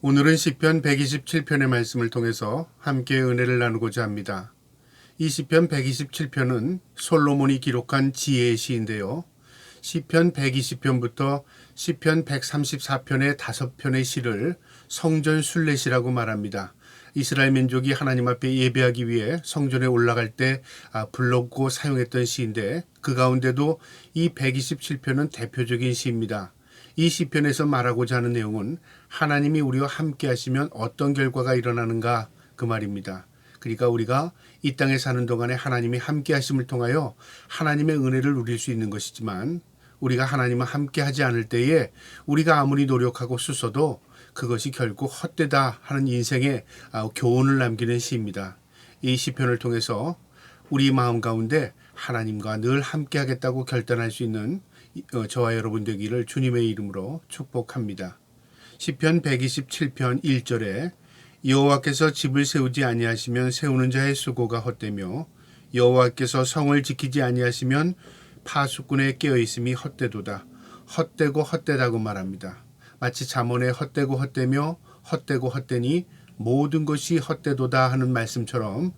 오늘은 시편 127편의 말씀을 통해서 함께 은혜를 나누고자 합니다. 이 시편 127편은 솔로몬이 기록한 지혜의 시인데요. 시편 120편부터 시편 134편의 5편의 시를 성전 순례시라고 말합니다. 이스라엘 민족이 하나님 앞에 예배하기 위해 성전에 올라갈 때 불렀고 사용했던 시인데, 그 가운데도 이 127편은 대표적인 시입니다. 이 시편에서 말하고자 하는 내용은 하나님이 우리와 함께 하시면 어떤 결과가 일어나는가, 그 말입니다. 그러니까 우리가 이 땅에 사는 동안에 하나님이 함께 하심을 통하여 하나님의 은혜를 누릴 수 있는 것이지만, 우리가 하나님과 함께 하지 않을 때에 우리가 아무리 노력하고 쓰서도 그것이 결국 헛되다 하는 인생의 교훈을 남기는 시입니다. 이 시편을 통해서 우리 마음 가운데 하나님과 늘 함께 하겠다고 결단할 수 있는 저와 여러분 되기를 주님의 이름으로 축복합니다. 시편 127편 1절에 여호와께서 집을 세우지 아니하시면 세우는 자의 수고가 헛되며 여호와께서 성을 지키지 아니하시면 파수꾼의 깨어있음이 헛되도다. 헛되고 헛되다고 말합니다. 마치 잠언에 헛되고 헛되며 헛되고 헛되니 모든 것이 헛되도다 하는 말씀처럼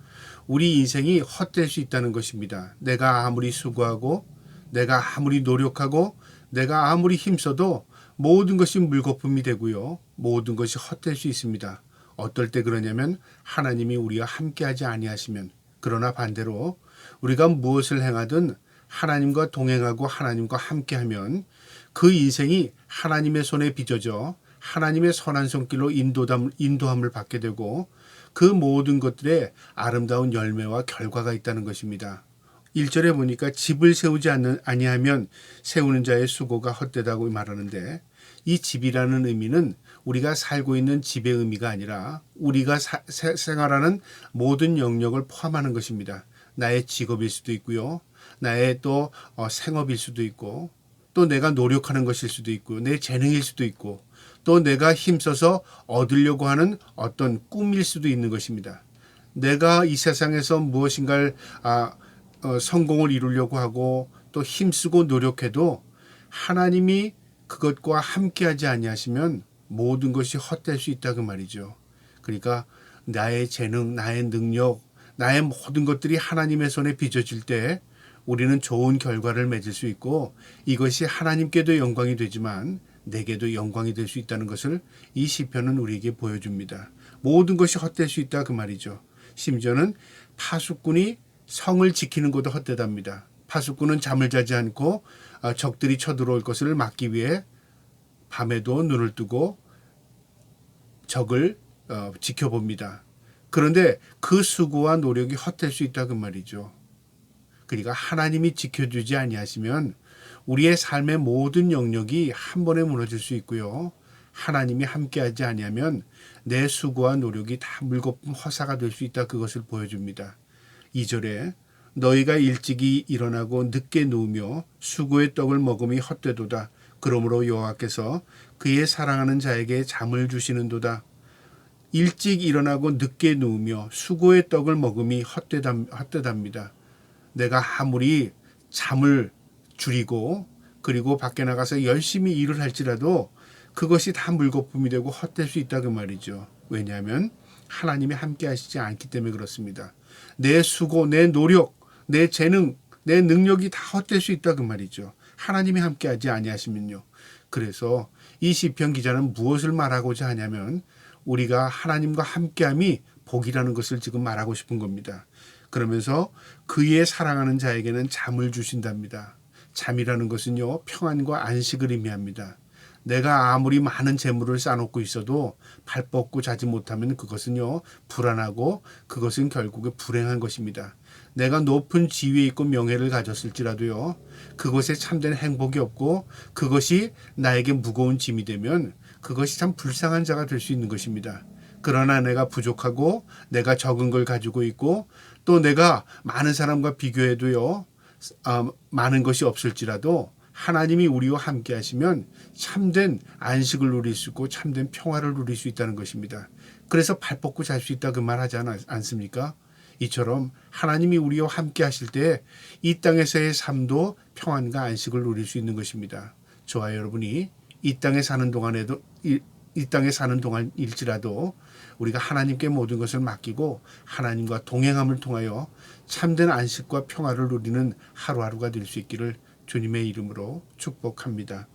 우리 인생이 헛될 수 있다는 것입니다. 내가 아무리 수고하고 내가 아무리 노력하고 내가 아무리 힘써도 모든 것이 물거품이 되고요. 모든 것이 헛될 수 있습니다. 어떨 때 그러냐면 하나님이 우리와 함께하지 아니하시면, 그러나 반대로 우리가 무엇을 행하든 하나님과 동행하고 하나님과 함께하면 그 인생이 하나님의 손에 빚어져 하나님의 선한 손길로 인도함을 받게 되고 그 모든 것들에 아름다운 열매와 결과가 있다는 것입니다. 1절에 보니까 집을 세우지 아니하면 세우는 자의 수고가 헛되다고 말하는데, 이 집이라는 의미는 우리가 살고 있는 집의 의미가 아니라 우리가 생활하는 모든 영역을 포함하는 것입니다. 나의 직업일 수도 있고요. 나의 또 생업일 수도 있고, 또 내가 노력하는 것일 수도 있고, 내 재능일 수도 있고, 또 내가 힘써서 얻으려고 하는 어떤 꿈일 수도 있는 것입니다. 내가 이 세상에서 무엇인가를 성공을 이루려고 하고 또 힘쓰고 노력해도 하나님이 그것과 함께하지 아니하시면 모든 것이 헛될 수 있다, 그 말이죠. 그러니까 나의 재능, 나의 능력, 나의 모든 것들이 하나님의 손에 빚어질 때 우리는 좋은 결과를 맺을 수 있고 이것이 하나님께도 영광이 되지만 내게도 영광이 될 수 있다는 것을 이 시편은 우리에게 보여줍니다. 모든 것이 헛될 수 있다, 그 말이죠. 심지어는 파수꾼이 성을 지키는 것도 헛되답니다. 파수꾼은 잠을 자지 않고 적들이 쳐들어올 것을 막기 위해 밤에도 눈을 뜨고 적을 지켜봅니다. 그런데 그 수고와 노력이 헛될 수 있다, 그 말이죠. 그러니까 하나님이 지켜주지 아니하시면 우리의 삶의 모든 영역이 한 번에 무너질 수 있고요. 하나님이 함께하지 아니하면 내 수고와 노력이 다 물거품 허사가 될 수 있다, 그것을 보여줍니다. 2절에 너희가 일찍이 일어나고 늦게 누우며 수고의 떡을 먹음이 헛되도다. 그러므로 여호와께서 그의 사랑하는 자에게 잠을 주시는도다. 일찍 일어나고 늦게 누우며 수고의 떡을 먹음이 헛되답니다. 내가 아무리 잠을 줄이고 그리고 밖에 나가서 열심히 일을 할지라도 그것이 다 물거품이 되고 헛될 수 있다, 그 말이죠. 왜냐하면 하나님이 함께 하시지 않기 때문에 그렇습니다. 내 수고, 내 노력, 내 재능, 내 능력이 다 헛될 수 있다, 그 말이죠. 하나님이 함께하지 아니하시면요. 그래서 이 시편 기자는 무엇을 말하고자 하냐면 우리가 하나님과 함께함이 복이라는 것을 지금 말하고 싶은 겁니다. 그러면서 그의 사랑하는 자에게는 잠을 주신답니다. 잠이라는 것은요, 평안과 안식을 의미합니다. 내가 아무리 많은 재물을 쌓아놓고 있어도 발 뻗고 자지 못하면 그것은요, 불안하고 그것은 결국에 불행한 것입니다. 내가 높은 지위에 있고 명예를 가졌을지라도요, 그것에 참된 행복이 없고 그것이 나에게 무거운 짐이 되면 그것이 참 불쌍한 자가 될 수 있는 것입니다. 그러나 내가 부족하고 내가 적은 걸 가지고 있고 또 내가 많은 사람과 비교해도요, 많은 것이 없을지라도 하나님이 우리와 함께 하시면 참된 안식을 누릴 수 있고 참된 평화를 누릴 수 있다는 것입니다. 그래서 발 뻗고 잘 수 있다, 그 말 하지 않습니까? 이처럼 하나님이 우리와 함께 하실 때 이 땅에서의 삶도 평안과 안식을 누릴 수 있는 것입니다. 저와 여러분이 이 땅에 사는 동안에도 이 땅에 사는 동안일지라도 우리가 하나님께 모든 것을 맡기고 하나님과 동행함을 통하여 참된 안식과 평화를 누리는 하루하루가 될 수 있기를 주님의 이름으로 축복합니다.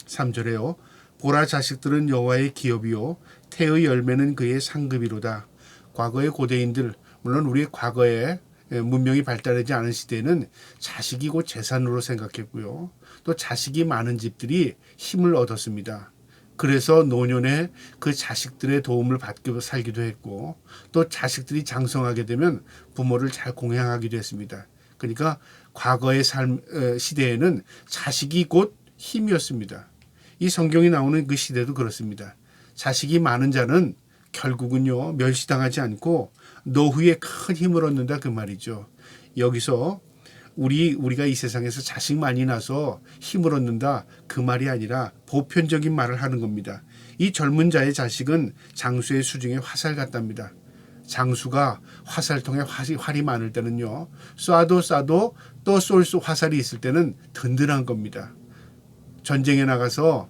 3절에요. 보라, 자식들은 여호와의 기업이요 태의 열매는 그의 상급이로다. 과거의 고대인들, 물론 우리의 과거에 문명이 발달하지 않은 시대에는 자식이 곧 재산으로 생각했고요. 또 자식이 많은 집들이 힘을 얻었습니다. 그래서 노년에 그 자식들의 도움을 받고 살기도 했고, 또 자식들이 장성하게 되면 부모를 잘 공양하기도 했습니다. 그러니까 과거의 시대에는 자식이 곧 힘이었습니다. 이 성경이 나오는 그 시대도 그렇습니다. 자식이 많은 자는 결국은요 멸시당하지 않고 노후에 큰 힘을 얻는다 그 말이죠. 여기서 우리가 이 세상에서 자식 많이 나서 힘을 얻는다 그 말이 아니라 보편적인 말을 하는 겁니다. 이 젊은 자의 자식은 장수의 수중에 화살 같답니다. 장수가 화살통에 활이 많을 때는요 쏴도 또 쏠 수 화살이 있을 때는 든든한 겁니다. 전쟁에 나가서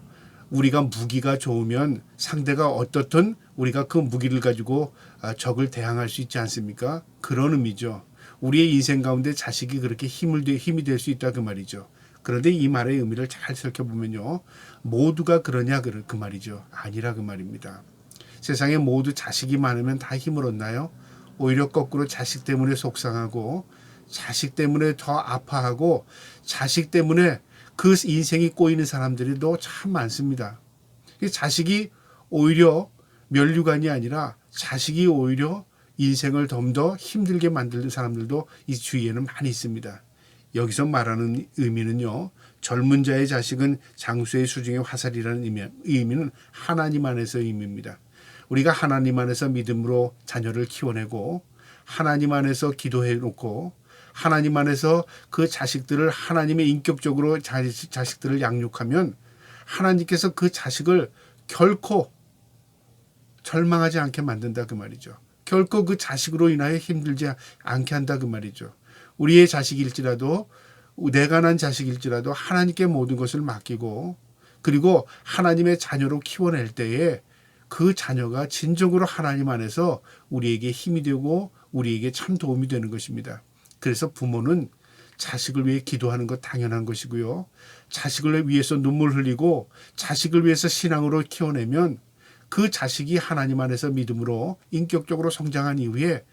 우리가 무기가 좋으면 상대가 어떻든 우리가 그 무기를 가지고 적을 대항할 수 있지 않습니까? 그런 의미죠. 우리의 인생 가운데 자식이 그렇게 힘이 될 수 있다 그 말이죠. 그런데 이 말의 의미를 잘 살펴보면요. 모두가 그러냐 그 말이죠. 아니라 그 말입니다. 세상에 모두 자식이 많으면 다 힘을 얻나요? 오히려 거꾸로 자식 때문에 속상하고 자식 때문에 더 아파하고 자식 때문에 그 인생이 꼬이는 사람들이 또 참 많습니다. 자식이 오히려 면류관이 아니라 자식이 오히려 인생을 좀 더 힘들게 만드는 사람들도 이 주위에는 많이 있습니다. 여기서 말하는 의미는요. 젊은 자의 자식은 장수의 수중의 화살이라는 의미는 하나님 안에서 의미입니다. 우리가 하나님 안에서 믿음으로 자녀를 키워내고 하나님 안에서 기도해놓고 하나님 안에서 그 자식들을 하나님의 인격적으로 자식들을 양육하면 하나님께서 그 자식을 결코 절망하지 않게 만든다 그 말이죠. 결코 그 자식으로 인하여 힘들지 않게 한다 그 말이죠. 우리의 자식일지라도 내가 난 자식일지라도 하나님께 모든 것을 맡기고 그리고 하나님의 자녀로 키워낼 때에 그 자녀가 진정으로 하나님 안에서 우리에게 힘이 되고 우리에게 참 도움이 되는 것입니다. 그래서 부모는 자식을 위해 기도하는 것 당연한 것이고요. 자식을 위해서 눈물 흘리고 자식을 위해서 신앙으로 키워내면 그 자식이 하나님 안에서 믿음으로 인격적으로 성장한 이후에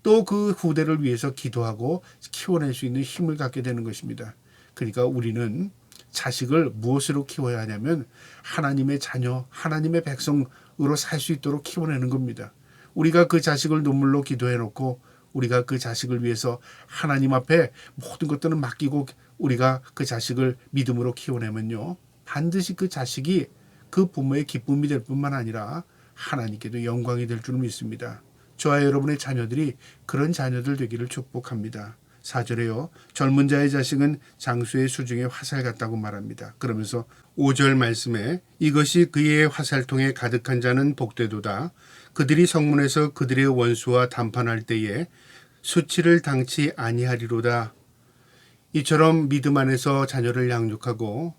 또 그 후대를 위해서 기도하고 키워낼 수 있는 힘을 갖게 되는 것입니다. 그러니까 우리는 자식을 무엇으로 키워야 하냐면 하나님의 자녀, 하나님의 백성으로 살 수 있도록 키워내는 겁니다. 우리가 그 자식을 눈물로 기도해놓고 우리가 그 자식을 위해서 하나님 앞에 모든 것들을 맡기고 우리가 그 자식을 믿음으로 키워내면요. 반드시 그 자식이 그 부모의 기쁨이 될 뿐만 아니라 하나님께도 영광이 될 줄 믿습니다. 저와 여러분의 자녀들이 그런 자녀들 되기를 축복합니다. 4절에요. 젊은 자의 자식은 장수의 수중에 화살 같다고 말합니다. 그러면서 5절 말씀에 이것이 그의 화살통에 가득한 자는 복되도다. 그들이 성문에서 그들의 원수와 담판할 때에 수치를 당치 아니하리로다. 이처럼 믿음 안에서 자녀를 양육하고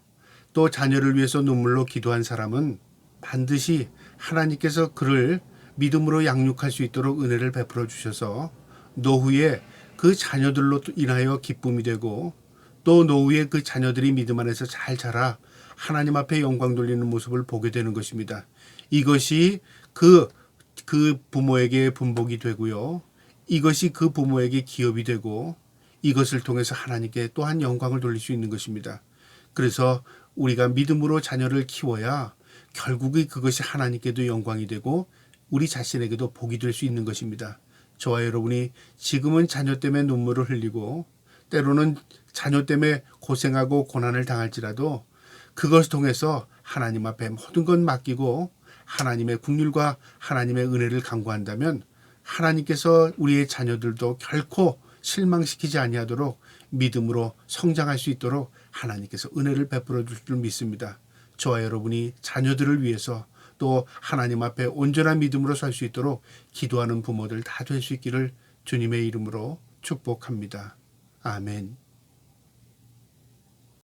또 자녀를 위해서 눈물로 기도한 사람은 반드시 하나님께서 그를 믿음으로 양육할 수 있도록 은혜를 베풀어 주셔서 노후에 그 자녀들로 인하여 기쁨이 되고 또 노후에 그 자녀들이 믿음 안에서 잘 자라 하나님 앞에 영광 돌리는 모습을 보게 되는 것입니다. 이것이 그 부모에게 분복이 되고요. 이것이 그 부모에게 기업이 되고 이것을 통해서 하나님께 또한 영광을 돌릴 수 있는 것입니다. 그래서 우리가 믿음으로 자녀를 키워야 결국에 그것이 하나님께도 영광이 되고 우리 자신에게도 복이 될 수 있는 것입니다. 저와 여러분이 지금은 자녀 때문에 눈물을 흘리고 때로는 자녀 때문에 고생하고 고난을 당할지라도 그것을 통해서 하나님 앞에 모든 것 맡기고 하나님의 긍휼과 하나님의 은혜를 간구한다면 하나님께서 우리의 자녀들도 결코 실망시키지 아니하도록 믿음으로 성장할 수 있도록 하나님께서 은혜를 베풀어 줄 줄 믿습니다. 저와 여러분이 자녀들을 위해서 또 하나님 앞에 온전한 믿음으로 살 수 있도록 기도하는 부모들 다 될 수 있기를 주님의 이름으로 축복합니다. 아멘.